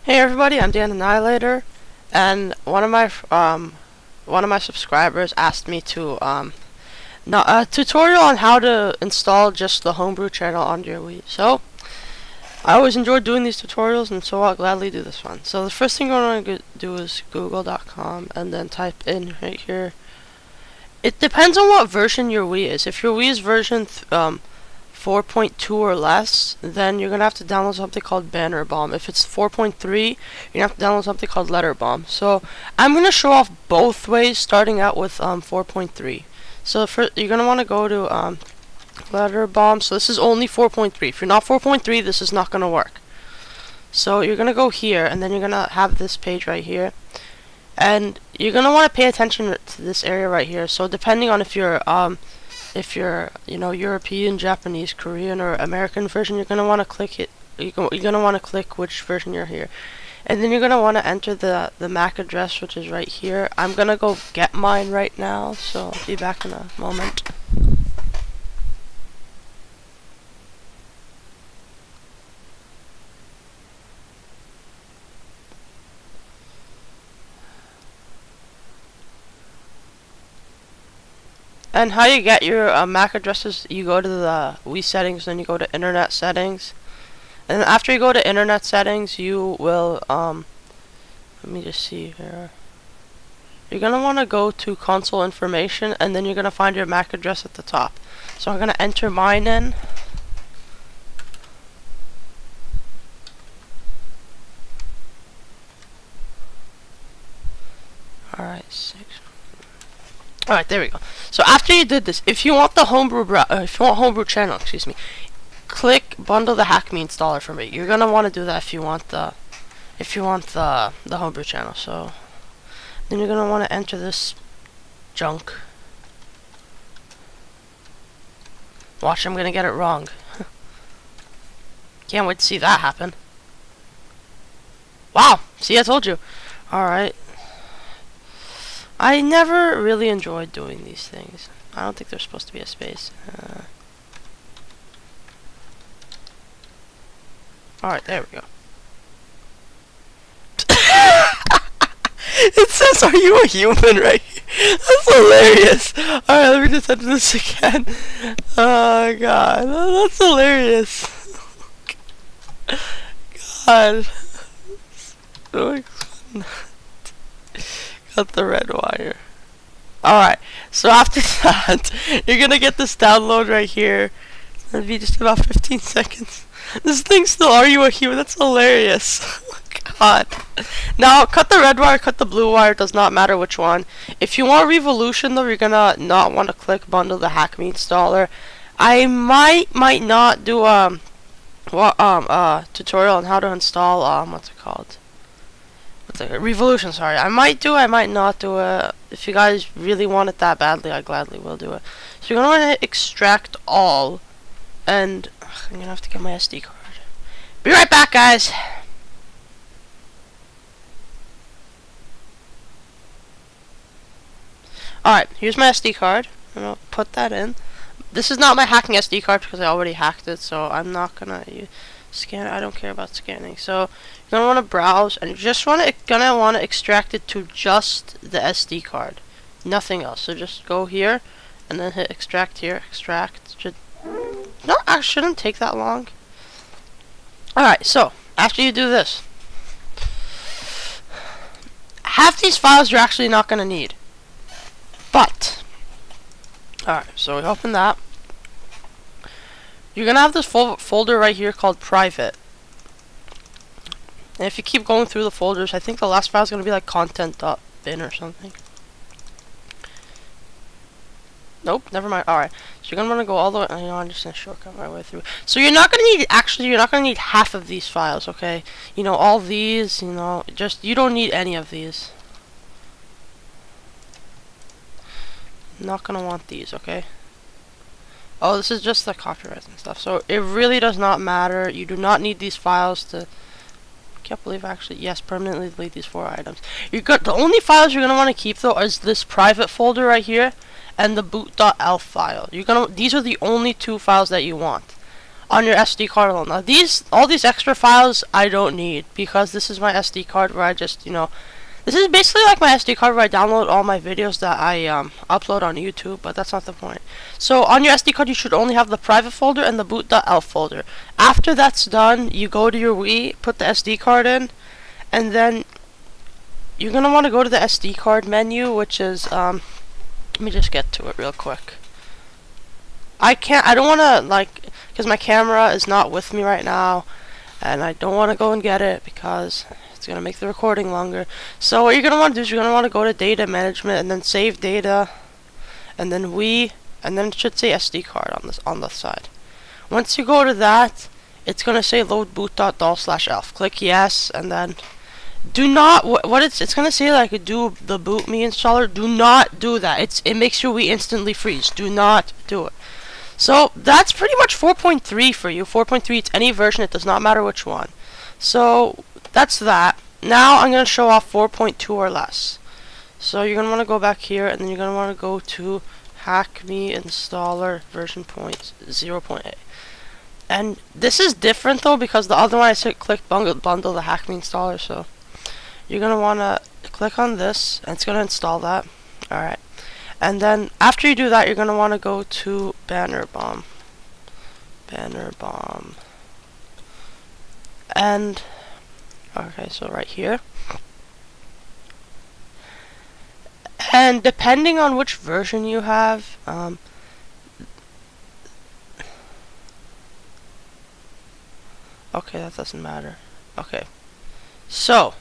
Hey everybody, I'm Dan Annihilator, and one of my subscribers asked me to a tutorial on how to install just the Homebrew channel on your Wii. So I always enjoy doing these tutorials, and so I'll gladly do this one. So the first thing you're going to do is google.com and then type in right here. It depends on what version your Wii is. If your Wii is version 4.2 or less, then you're gonna have to download something called Banner Bomb. If it's 4.3, you're gonna have to download something called Letter Bomb. So I'm gonna show off both ways, starting out with 4.3. So first, you're gonna want to go to Letter Bomb. So this is only 4.3. If you're not 4.3, this is not gonna work. So you're gonna go here, and then you're gonna have this page right here, and you're gonna want to pay attention to this area right here. So depending on if you're European, Japanese, Korean, or American version, you're gonna want to click it. You're gonna want to click which version you're here, and then you're gonna want to enter the MAC address, which is right here. I'm gonna go get mine right now, so I'll be back in a moment. And how you get your MAC addresses, you go to the Wii settings, then you go to internet settings. And after you go to internet settings, you will, let me just see here. You're going to want to go to console information, and then you're going to find your MAC address at the top. So I'm going to enter mine in. Alright, 6. Alright, there we go. So after you did this, if you want the Homebrew channel, excuse me, click bundle the hack me installer for me. You're gonna want to do that if you want the Homebrew channel. So then you're gonna want to enter this junk. Watch, I'm gonna get it wrong. Can't wait to see that happen. Wow, see, I told you. Alright. I never really enjoyed doing these things. I don't think there's supposed to be a space. Alright, there we go. It says, "Are you a human?" right here. That's hilarious. Alright, let me just enter this again. Oh god, that's hilarious. God. Got the red wire. Alright, so after that, you're gonna get this download right here. It'll be just about 15 seconds. This thing's still, "Are you a human?" That's hilarious. God. Now, cut the red wire, cut the blue wire, it does not matter which one. If you want Revolution though, you're gonna not want to click bundle the hack me installer. I might not do tutorial on how to install what's it called? Revolution, sorry. I might do it, I might not do it. If you guys really want it that badly, I gladly will do it. So you're gonna want to hit extract all, and I'm gonna have to get my SD card. Be right back, guys. Alright, here's my SD card. I'm gonna put that in. This is not my hacking SD card because I already hacked it, so I'm not gonna scan it. I don't care about scanning. So you're gonna want to browse, and you're just gonna want to extract it to just the SD card, nothing else. So just go here, and then hit extract here. Extract shouldn't take that long. Alright, so after you do this, half these files you're actually not gonna need. But alright, so we open that. You're gonna have this folder right here called private. And if you keep going through the folders, I think the last file is gonna be like content.bin or something. Nope, never mind. Alright, so you're gonna want to go all the way. I'm just gonna shortcut my way through. So you're not gonna need half of these files, okay? All these, you don't need any of these. Not gonna want these, okay? Oh, this is just the copyright and stuff. So it really does not matter. You do not need these files to. I can't believe actually, yes, permanently delete these 4 items. The only files you're gonna want to keep though is this private folder right here and the boot.elf file. These are the only 2 files that you want. on your SD card alone. Now all these extra files I don't need, because this is my SD card where I just, this is basically like my SD card where I download all my videos that I upload on YouTube, but that's not the point. So on your SD card you should only have the private folder and the boot.elf folder. After that's done, you go to your Wii, put the SD card in, and then you're going to want to go to the SD card menu, which is, let me just get to it real quick. I don't want to, because my camera is not with me right now, and I don't want to go and get it because it's going to make the recording longer. So what you're going to want to do is you're going to want to go to data management and then save data, and then Wii, and then it should say SD card on the side. Once you go to that, it's going to say load boot.dol/elf. Click yes, and then do not, it's going to say like do the boot me installer. Do not do that. It makes your Wii instantly freeze. Do not do it. So that's pretty much 4.3 for you. 4.3, it's any version, it does not matter which one. So that's that. Now I'm going to show off 4.2 or less. So you're going to want to go back here, and then you're going to want to go to Hack Me Installer version 0.8. And this is different though, because the other one I said click bundle the Hack Me Installer. So you're going to want to click on this, and it's going to install that. Alright. And then after you do that, you're going to want to go to Banner Bomb. And okay, so right here. And depending on which version you have, okay, that doesn't matter. Okay. So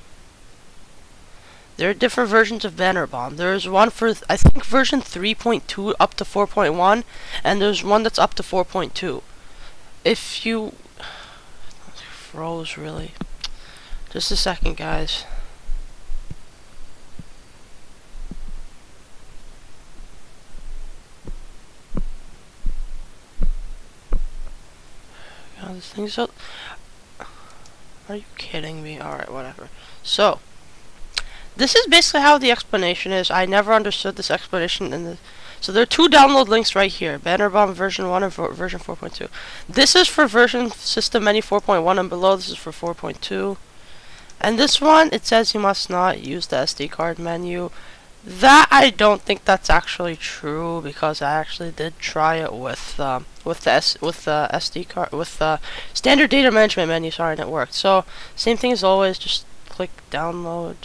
there are different versions of Banner Bomb. There's one for, I think, version 3.2 up to 4.1, and there's one that's up to 4.2. If you... froze, really. Just a second, guys. God, this thing's so... Are you kidding me? Alright, whatever. So this is basically how the explanation is. I never understood this explanation so there are two download links right here. Banner Bomb version 1 and version 4.2. This is for version system menu 4.1 and below. This is for 4.2. And this one, it says you must not use the SD card menu. That I don't think that's actually true, because I actually did try it with the SD card, with the standard data management menu, sorry, and it worked. So same thing as always, just click download.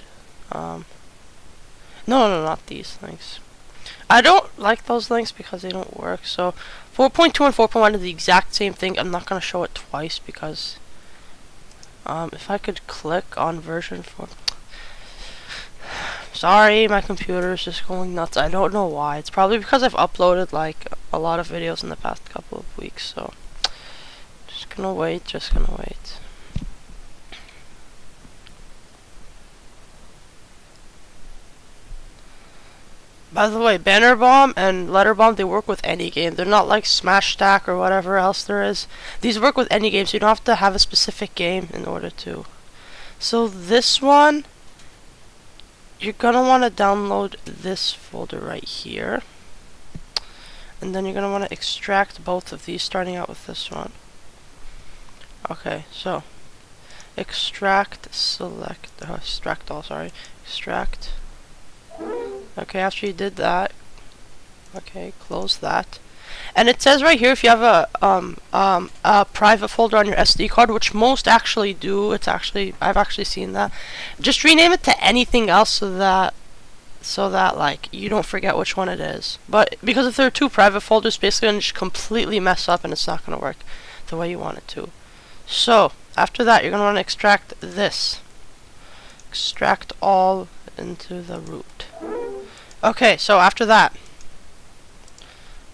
No, not these links. I don't like those links because they don't work. So 4.2 and 4.1 are the exact same thing. I'm not going to show it twice because if I could click on version 4. Sorry, my computer is just going nuts. I don't know why. It's probably because I've uploaded like a lot of videos in the past couple of weeks. So just gonna wait. By the way, Banner Bomb and Letter Bomb, they work with any game. They're not like Smash Stack or whatever else there is. These work with any game, so you don't have to have a specific game in order to. So this one, you're gonna want to download this folder right here. And then you're gonna want to extract both of these, starting out with this one. Okay, so extract extract. Okay, after you did that, okay, close that. And it says right here, if you have a private folder on your SD card, which most actually do, I've actually seen that. Just rename it to anything else so that like you don't forget which one it is. But because if there are two private folders, basically gonna just completely mess up and it's not gonna work the way you want it to. So after that, you're gonna want to extract this. Extract all into the root. Okay, so after that,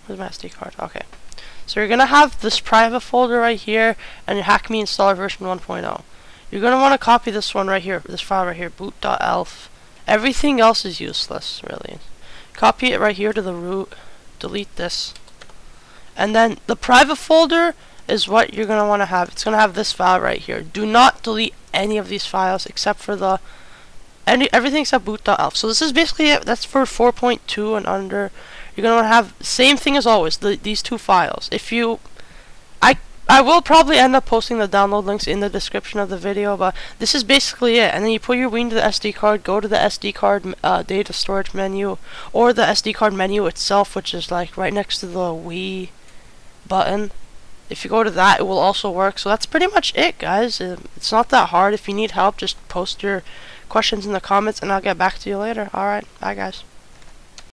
where's my SD card? Okay, so you're gonna have this private folder right here and your Hack Me Installer version 1.0. You're gonna want to copy this one right here, this file right here, boot.elf. Everything else is useless, really. Copy it right here to the root, delete this, and then the private folder is what you're gonna want to have. It's gonna have this file right here. Do not delete any of these files except for everything except boot.elf. So this is basically it. That's for 4.2 and under. You're gonna want to have same thing as always. These two files. I will probably end up posting the download links in the description of the video, but this is basically it. And then you put your Wii into the SD card, go to the SD card data storage menu, or the SD card menu itself, which is like right next to the Wii button. If you go to that, it will also work. So that's pretty much it, guys. It's not that hard. If you need help, just post your questions in the comments, and I'll get back to you later. Alright, bye guys.